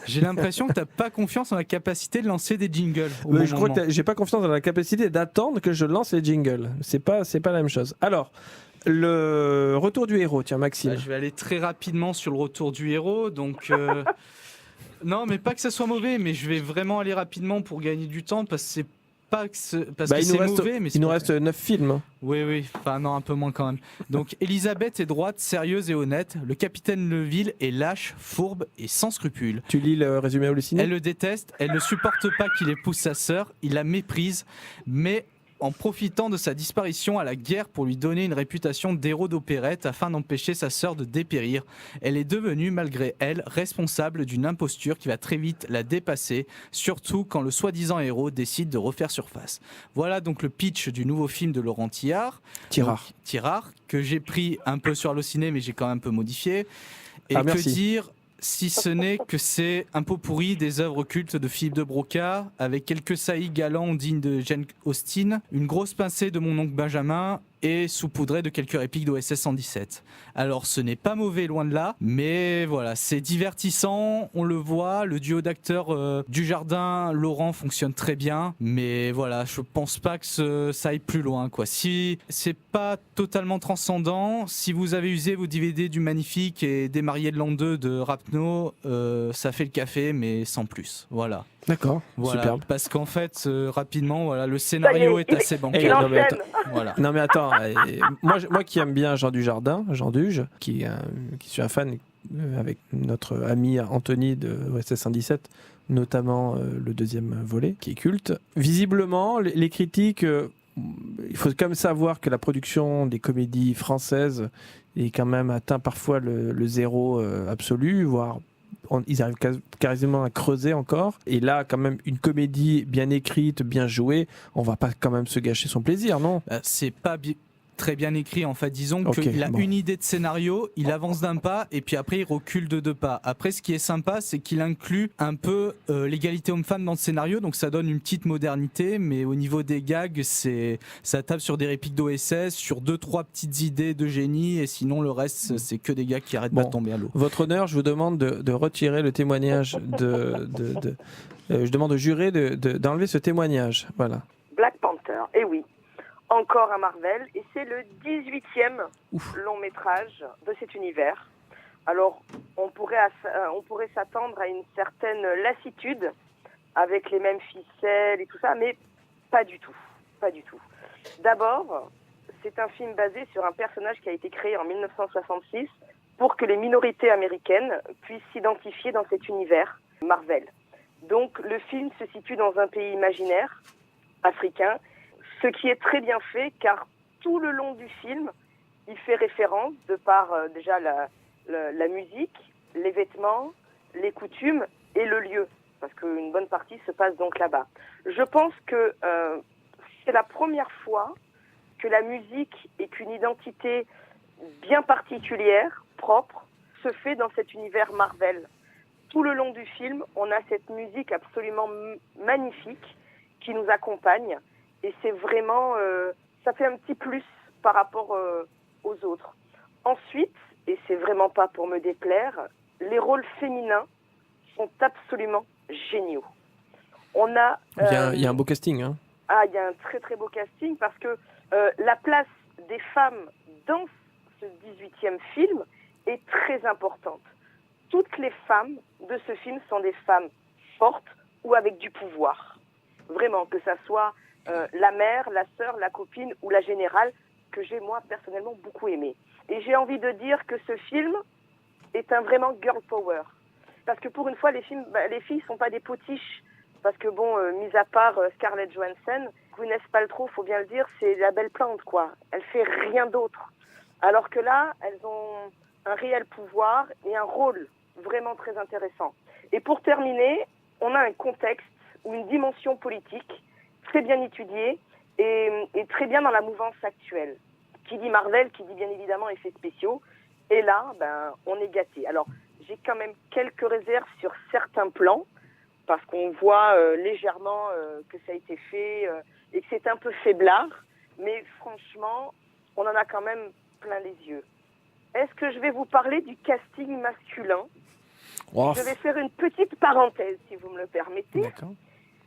J'ai l'impression que tu n'as pas confiance en la capacité de lancer des jingles.
Je crois que j'ai pas confiance dans la capacité d'attendre que je lance les jingles. C'est pas la même chose. Alors, le retour du héros, tiens Maxime.
Je vais aller très rapidement sur le retour du héros. Donc, non, mais pas que ça soit mauvais, mais je vais vraiment aller rapidement pour gagner du temps, parce que c'est pas que c'est mauvais, mais
il nous reste 9 films.
Oui, enfin non, un peu moins quand même. Donc Elisabeth est droite, sérieuse et honnête. Le capitaine Neville est lâche, fourbe et sans scrupules.
Tu lis le résumé halluciné ?
Elle le déteste, elle ne supporte pas qu'il épouse sa sœur, il la méprise, mais en profitant de sa disparition à la guerre pour lui donner une réputation d'héros d'opérette afin d'empêcher sa sœur de dépérir. Elle est devenue, malgré elle, responsable d'une imposture qui va très vite la dépasser, surtout quand le soi-disant héros décide de refaire surface. Voilà donc le pitch du nouveau film de Laurent Tirard, que j'ai pris un peu sur Allociné, mais j'ai quand même un peu modifié. Et que dire, si ce n'est que c'est un pot pourri des œuvres cultes de Philippe de Broca, avec quelques saillies galants dignes de Jane Austen, une grosse pincée de Mon oncle Benjamin et saupoudré de quelques répliques d'OSS 117. Alors ce n'est pas mauvais, loin de là, mais voilà, c'est divertissant, on le voit, le duo d'acteurs Dujardin, Laurent fonctionne très bien, mais voilà, je pense pas que ça aille plus loin, quoi. Si c'est pas totalement transcendant, si vous avez usé vos DVD du Magnifique et des Mariés de l'an 2 de Rapneau, ça fait le café, mais sans plus, voilà.
D'accord,
voilà,
superbe.
Parce qu'en fait, rapidement, voilà, le scénario est assez bancal.
Voilà. Non mais attends, moi qui aime bien Jean Dujardin, Jean Duge, qui suis un fan avec notre ami Anthony de OSS 117, notamment le deuxième volet, qui est culte. Visiblement, les critiques, il faut quand même savoir que la production des comédies françaises est quand même atteint parfois le zéro absolu, voire ils arrivent quasiment à creuser encore. Et là, quand même, une comédie bien écrite, bien jouée, on va pas quand même se gâcher son plaisir, non ?
C'est pas très bien écrit, en fait. Disons qu'il a une idée de scénario, il avance d'un pas et puis après il recule de 2 pas. Après, ce qui est sympa, c'est qu'il inclut un peu l'égalité homme-femme dans le scénario, donc ça donne une petite modernité, mais au niveau des gags, ça tape sur des répliques d'OSS, sur 2-3 petites idées de génie, et sinon le reste, c'est que des gars qui arrêtent pas de tomber à l'eau.
Votre honneur, je vous demande de retirer le témoignage je demande au juré d'enlever ce témoignage. Voilà.
Black Panther, et oui. Encore un Marvel, et c'est le 18e long métrage de cet univers. Alors, on pourrait s'attendre à une certaine lassitude avec les mêmes ficelles et tout ça, mais pas du tout. Pas du tout. D'abord, c'est un film basé sur un personnage qui a été créé en 1966 pour que les minorités américaines puissent s'identifier dans cet univers Marvel. Donc, le film se situe dans un pays imaginaire, africain, ce qui est très bien fait, car tout le long du film, il fait référence, de par déjà la musique, les vêtements, les coutumes et le lieu. parce qu'une bonne partie se passe donc là-bas. Je pense que c'est la première fois que la musique et qu'une identité bien particulière, propre, se fait dans cet univers Marvel. Tout le long du film, on a cette musique absolument magnifique qui nous accompagne. Et c'est vraiment, ça fait un petit plus par rapport aux autres. Ensuite, et c'est vraiment pas pour me déplaire, les rôles féminins sont absolument géniaux. On a,
Il y a un beau casting, hein.
il y a un très très beau casting parce que la place des femmes dans ce 18e film est très importante. Toutes les femmes de ce film sont des femmes fortes ou avec du pouvoir. Vraiment, que ça soit la mère, la sœur, la copine ou la générale, que j'ai moi personnellement beaucoup aimé. Et j'ai envie de dire que ce film est un vraiment girl power. Parce que pour une fois, les filles sont pas des potiches. Parce que bon, mis à part Scarlett Johansson, Gwyneth Paltrow, faut bien le dire, c'est la belle plante, quoi. Elle fait rien d'autre. Alors que là, elles ont un réel pouvoir et un rôle vraiment très intéressant. Et pour terminer, on a un contexte ou une dimension politique très bien étudiée et très bien dans la mouvance actuelle. Qui dit Marvel, qui dit bien évidemment effets spéciaux. Et là, on est gâtés. Alors, j'ai quand même quelques réserves sur certains plans, parce qu'on voit légèrement que ça a été fait et que c'est un peu faiblard. Mais franchement, on en a quand même plein les yeux. Est-ce que je vais vous parler du casting masculin ?
Oh,
Je vais faire une petite parenthèse, si vous me le permettez.
d'accord.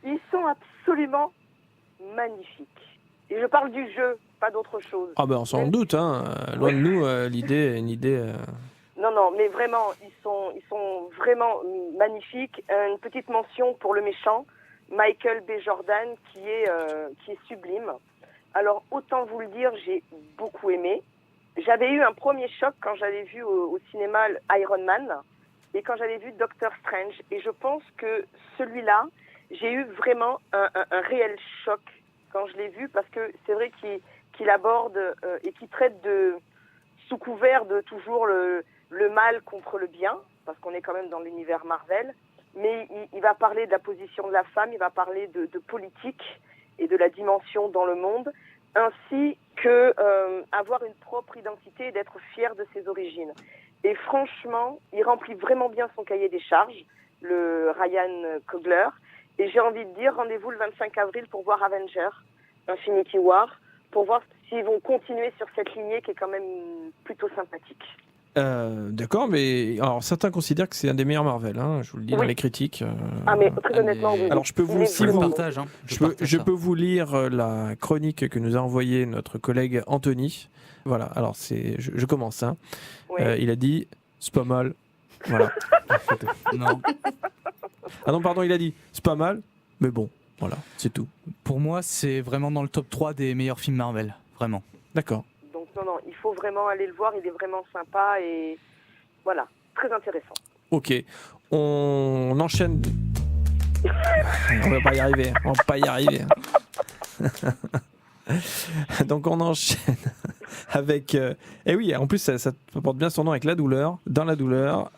Ils sont absolument magnifiques. Et je parle du jeu, pas d'autre chose.
Ah ben on s'en doute, hein. Loin de nous, l'idée est une idée...
Non, mais vraiment, ils sont vraiment magnifiques. Une petite mention pour le méchant, Michael B. Jordan, qui est sublime. Alors, autant vous le dire, j'ai beaucoup aimé. J'avais eu un premier choc quand j'avais vu au cinéma Iron Man et quand j'avais vu Doctor Strange. Et je pense que celui-là, j'ai eu vraiment un réel choc quand je l'ai vu, parce que c'est vrai qu'il aborde et qu'il traite sous couvert de toujours le mal contre le bien, parce qu'on est quand même dans l'univers Marvel, mais il va parler de la position de la femme, il va parler de politique et de la dimension dans le monde, ainsi que avoir une propre identité et d'être fier de ses origines. Et franchement, il remplit vraiment bien son cahier des charges, le Ryan Coogler, et j'ai envie de dire, rendez-vous le 25 avril pour voir Avengers, Infinity War, pour voir s'ils vont continuer sur cette lignée qui est quand même plutôt sympathique.
D'accord, mais alors certains considèrent que c'est un des meilleurs Marvel, hein, je vous le dis dans les critiques.
Mais très honnêtement, oui.
Alors je peux vous,
Mais
si
Je
vous-
partage, hein.
je peux vous lire la chronique que nous a envoyée notre collègue Anthony. Voilà, alors je commence. Hein.
Oui.
Il a dit c'est pas mal. Voilà.
Non.
Ah non, pardon, il a dit c'est pas mal, mais bon, voilà, c'est tout.
Pour moi, c'est vraiment dans le top 3 des meilleurs films Marvel. Vraiment.
D'accord.
Donc non, il faut vraiment aller le voir, il est vraiment sympa et voilà, très intéressant.
Ok, on enchaîne. On va pas y arriver. On va pas y arriver. Donc on enchaîne avec. Et oui, en plus ça porte bien son nom avec La Douleur. Dans La Douleur,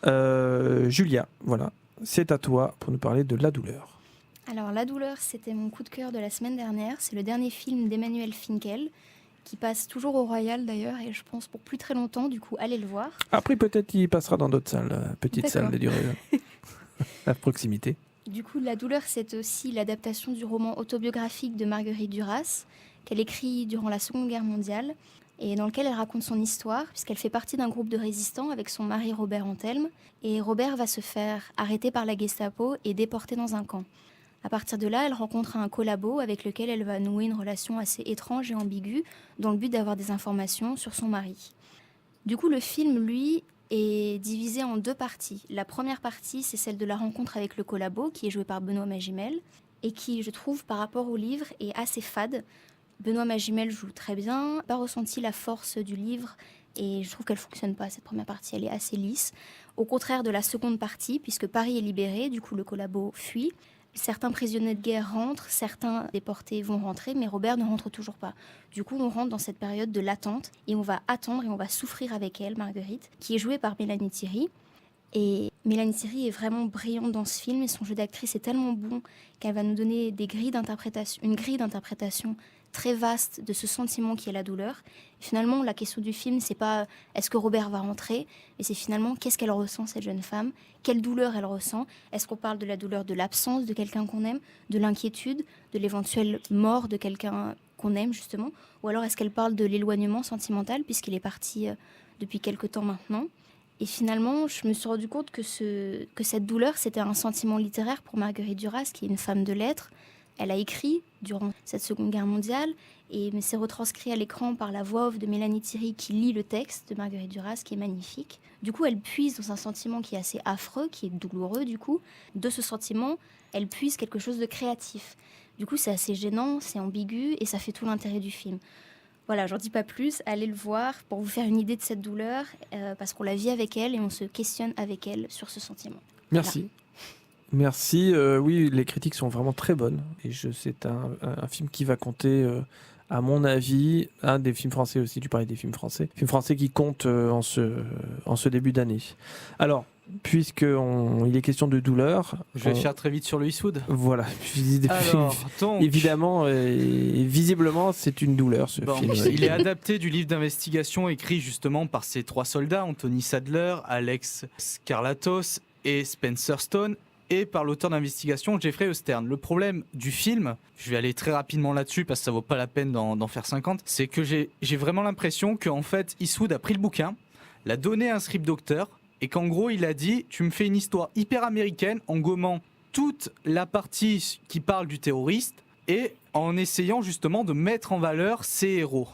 Julia, voilà, c'est à toi pour nous parler de La Douleur.
Alors, La Douleur, c'était mon coup de cœur de la semaine dernière. C'est le dernier film d'Emmanuel Finkel, qui passe toujours au Royal d'ailleurs, et je pense pour plus très longtemps, du coup, allez le voir.
Après, peut-être il passera dans d'autres salles, petites
D'accord.
salles de durée à proximité.
Du coup, La Douleur, c'est aussi l'adaptation du roman autobiographique de Marguerite Duras, qu'elle écrit durant la Seconde Guerre mondiale, et dans lequel elle raconte son histoire, puisqu'elle fait partie d'un groupe de résistants avec son mari Robert Antelme, et Robert va se faire arrêter par la Gestapo et déporter dans un camp. À partir de là, elle rencontre un collabo avec lequel elle va nouer une relation assez étrange et ambiguë, dans le but d'avoir des informations sur son mari. Du coup, le film, lui, est divisé en deux parties. La première partie, c'est celle de la rencontre avec le collabo, qui est joué par Benoît Magimel, et qui, je trouve, par rapport au livre, est assez fade. Benoît Magimel joue très bien, pas ressenti la force du livre, et je trouve qu'elle fonctionne pas, cette première partie, elle est assez lisse. Au contraire de la seconde partie, puisque Paris est libéré, du coup le collabo fuit. Certains prisonniers de guerre rentrent, certains déportés vont rentrer, mais Robert ne rentre toujours pas. Du coup, on rentre dans cette période de l'attente, et on va attendre et on va souffrir avec elle, Marguerite, qui est jouée par Mélanie Thierry. Et Mélanie Thierry est vraiment brillante dans ce film et son jeu d'actrice est tellement bon qu'elle va nous donner une grille d'interprétation très vaste de ce sentiment qui est la douleur. Et finalement, la question du film, c'est pas est-ce que Robert va rentrer, mais c'est finalement qu'est-ce qu'elle ressent, cette jeune femme, quelle douleur elle ressent. Est-ce qu'on parle de la douleur de l'absence de quelqu'un qu'on aime, de l'inquiétude, de l'éventuelle mort de quelqu'un qu'on aime justement, ou alors est-ce qu'elle parle de l'éloignement sentimental puisqu'il est parti depuis quelque temps maintenant. Et finalement, je me suis rendu compte que cette douleur, c'était un sentiment littéraire pour Marguerite Duras, qui est une femme de lettres. Elle a écrit durant cette Seconde Guerre mondiale, mais c'est retranscrit à l'écran par la voix off de Mélanie Thierry qui lit le texte de Marguerite Duras, qui est magnifique. Du coup, elle puise dans un sentiment qui est assez affreux, qui est douloureux du coup. De ce sentiment, elle puise quelque chose de créatif. Du coup, c'est assez gênant, c'est ambigu, et ça fait tout l'intérêt du film. Voilà, j'en dis pas plus, allez le voir pour vous faire une idée de cette douleur, parce qu'on la vit avec elle et on se questionne avec elle sur ce sentiment.
Merci.
Voilà.
Merci. Oui, les critiques sont vraiment très bonnes. Et c'est un film qui va compter, à mon avis, un des films français aussi. Tu parlais des films français. Films français qui comptent en ce début d'année. Alors, puisqu'il est question de douleur...
Je vais faire très vite sur le Eastwood.
Voilà.
Alors, donc...
Évidemment, visiblement, c'est une douleur, ce film.
Il est adapté du livre d'investigation écrit justement par ces 3 soldats, Anthony Sadler, Alex Skarlatos et Spencer Stone, et par l'auteur d'investigation Jeffrey Eusterne. Le problème du film, je vais aller très rapidement là-dessus parce que ça vaut pas la peine d'en faire 50, c'est que j'ai vraiment l'impression qu'en fait Eastwood a pris le bouquin, l'a donné à un script docteur, et qu'en gros il a dit tu me fais une histoire hyper américaine en gommant toute la partie qui parle du terroriste et en essayant justement de mettre en valeur ses héros.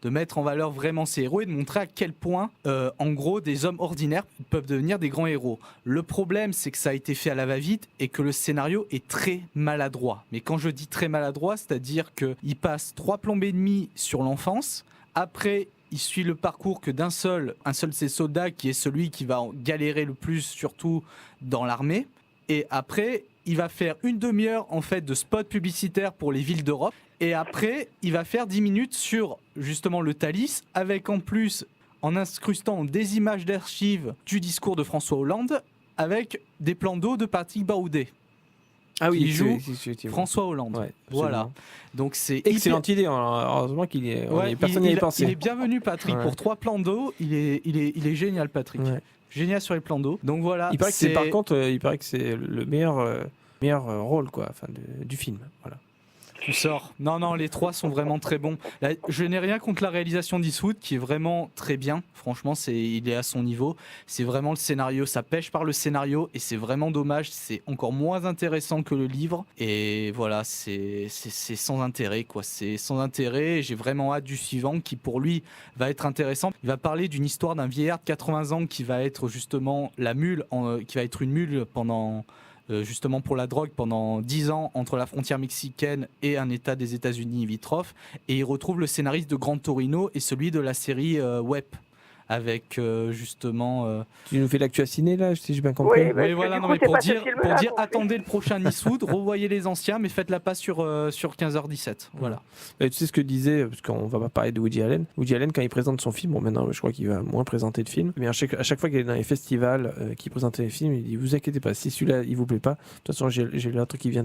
De mettre en valeur vraiment ces héros et de montrer à quel point, en gros, des hommes ordinaires peuvent devenir des grands héros. Le problème, c'est que ça a été fait à la va-vite et que le scénario est très maladroit. Mais quand je dis très maladroit, c'est-à-dire qu'il passe 3 plombes et demie sur l'enfance. Après, il suit le parcours que un seul de ces soldats qui est celui qui va galérer le plus, surtout dans l'armée. Et après, il va faire une demi-heure en fait de spot publicitaire pour les villes d'Europe. Et après, il va faire 10 minutes sur justement le Thalys, avec en plus, en incrustant des images d'archives du discours de François Hollande, avec des plans d'eau de Patrick Baoudé.
Ah oui,
qui joue
effectivement.
François Hollande.
Ouais,
voilà. Donc c'est
excellente idée. Heureusement qu'il est. Personne n'y avait pensé.
Il est bienvenu, Patrick, pour 3 plans d'eau. Il est génial, Patrick. Ouais. Génial sur les plans d'eau. Donc voilà.
Il paraît que c'est le meilleur rôle quoi, enfin, du film. Voilà.
Tu sors. Non, les 3 sont vraiment très bons. Là, je n'ai rien contre la réalisation d'Eastwood, qui est vraiment très bien. Franchement, il est à son niveau. C'est vraiment le scénario. Ça pêche par le scénario et c'est vraiment dommage. C'est encore moins intéressant que le livre. Et voilà, c'est sans intérêt, quoi. C'est sans intérêt. J'ai vraiment hâte du suivant, qui pour lui va être intéressant. Il va parler d'une histoire d'un vieillard de 80 ans qui va être justement qui va être une mule pendant... justement pour la drogue pendant 10 ans entre la frontière mexicaine et un état des États-Unis limitrophe, et il retrouve le scénariste de Gran Torino et celui de la série Web avec justement
Tu nous fais l'actu à ciné là, si j'ai bien compris.
Oui, voilà, non, mais pour dire attendez le prochain Eastwood, revoyez les anciens mais faites-la pas sur 15h17. Voilà.
Et tu sais ce que disait, parce qu'on va pas parler de Woody Allen. Woody Allen, quand il présente son film, bon maintenant je crois qu'il va moins présenter de films, mais à chaque fois qu'il est dans les festivals, qu'il présente les films, il dit vous inquiétez pas, si celui-là il vous plaît pas, de toute façon j'ai l'autre qui vient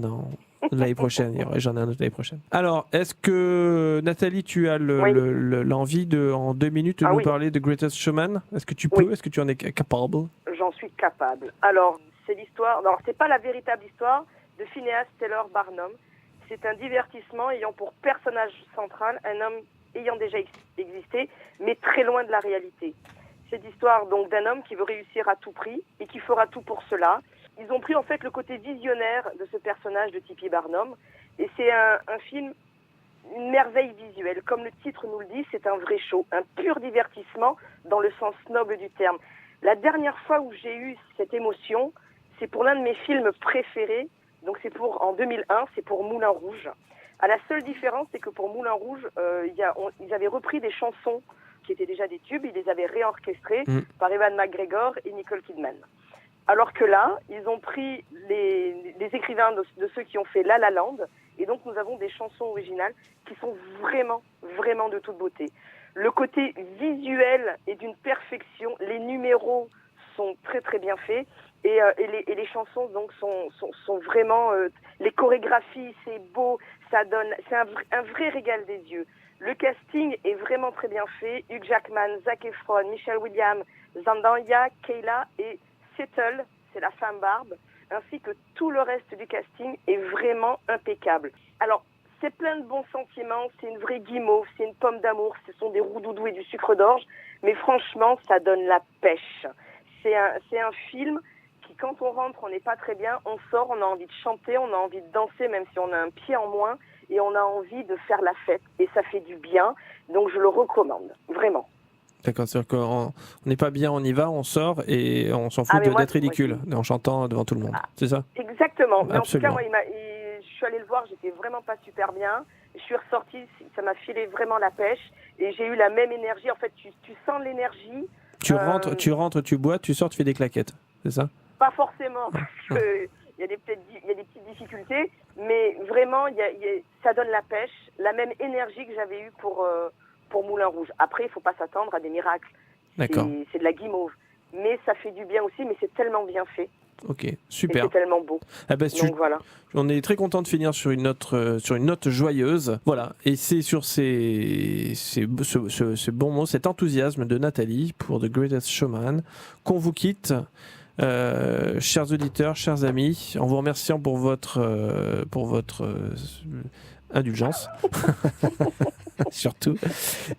l'année prochaine, j'en ai un autre l'année prochaine. Alors, est-ce que Nathalie, tu as l'envie de en 2 minutes de nous parler de Greatest Showman? Est-ce que tu peux? Est-ce que tu en es capable?
J'en suis capable. Alors, c'est l'histoire... Alors, c'est pas la véritable histoire de Phineas Taylor Barnum. C'est un divertissement ayant pour personnage central un homme ayant déjà existé, mais très loin de la réalité. C'est l'histoire donc d'un homme qui veut réussir à tout prix et qui fera tout pour cela. Ils ont pris en fait le côté visionnaire de ce personnage de T.P. Barnum, et c'est un film, une merveille visuelle. Comme le titre nous le dit, c'est un vrai show, un pur divertissement dans le sens noble du terme. La dernière fois où j'ai eu cette émotion, c'est pour l'un de mes films préférés, donc c'est en 2001, c'est pour Moulin Rouge. La seule différence, c'est que pour Moulin Rouge, ils avaient repris des chansons qui étaient déjà des tubes, ils les avaient réorchestrées par Ewan McGregor et Nicole Kidman. Alors que là, ils ont pris les écrivains de ceux qui ont fait La La Land, et donc nous avons des chansons originales qui sont vraiment, vraiment de toute beauté. Le côté visuel est d'une perfection, les numéros sont très très bien faits, Et les chansons donc sont vraiment les chorégraphies, c'est beau, c'est un vrai régal des yeux. Le casting est vraiment très bien fait. Hugh Jackman, Zac Efron, Michelle Williams, Zendaya, Kayla et Settle, c'est la femme barbe, ainsi que tout le reste du casting est vraiment impeccable. Alors, c'est plein de bons sentiments, c'est une vraie guimauve, c'est une pomme d'amour, ce sont des roux-doudous et du sucre d'orge, mais franchement, ça donne la pêche. C'est un film qui, quand on rentre, on n'est pas très bien, on sort, on a envie de chanter, on a envie de danser, même si on a un pied en moins, et on a envie de faire la fête, et ça fait du bien, donc je le recommande, vraiment.
D'accord, c'est-à-dire qu'on n'est pas bien, on y va, on sort et on s'en fout d'être ridicule en chantant devant tout le monde, c'est ça?
Exactement, mais
Absolument.
en tout cas, moi, je suis allée le voir, j'étais vraiment pas super bien, je suis ressortie, ça m'a filé vraiment la pêche, et j'ai eu la même énergie, en fait, tu sens l'énergie.
Tu rentres, tu bois, tu sors, tu fais des claquettes, c'est ça?
Pas forcément, parce qu'il y a des petites difficultés, mais vraiment, ça donne la pêche, la même énergie que j'avais eue pour Moulin Rouge. Après, il ne faut pas s'attendre à des miracles.
D'accord.
C'est de la guimauve. Mais ça fait du bien aussi, mais c'est tellement bien fait.
Ok,
Et
super.
c'est tellement beau.
Ah bah,
Donc voilà.
On est très content de finir sur une note joyeuse. Voilà, et c'est sur ce bon mot, cet enthousiasme de Nathalie pour The Greatest Showman qu'on vous quitte. Chers auditeurs, chers amis, en vous remerciant pour votre indulgence. Surtout.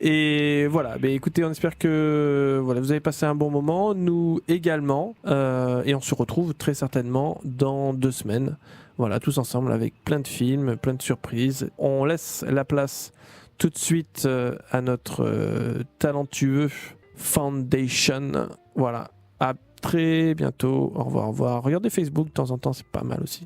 Et voilà, écoutez, on espère que vous avez passé un bon moment, nous également, et on se retrouve très certainement dans 2 semaines. Voilà, tous ensemble avec plein de films, plein de surprises. On laisse la place tout de suite à notre talentueux Foundation. Voilà, à très bientôt. Au revoir, au revoir. Regardez Facebook de temps en temps, c'est pas mal aussi.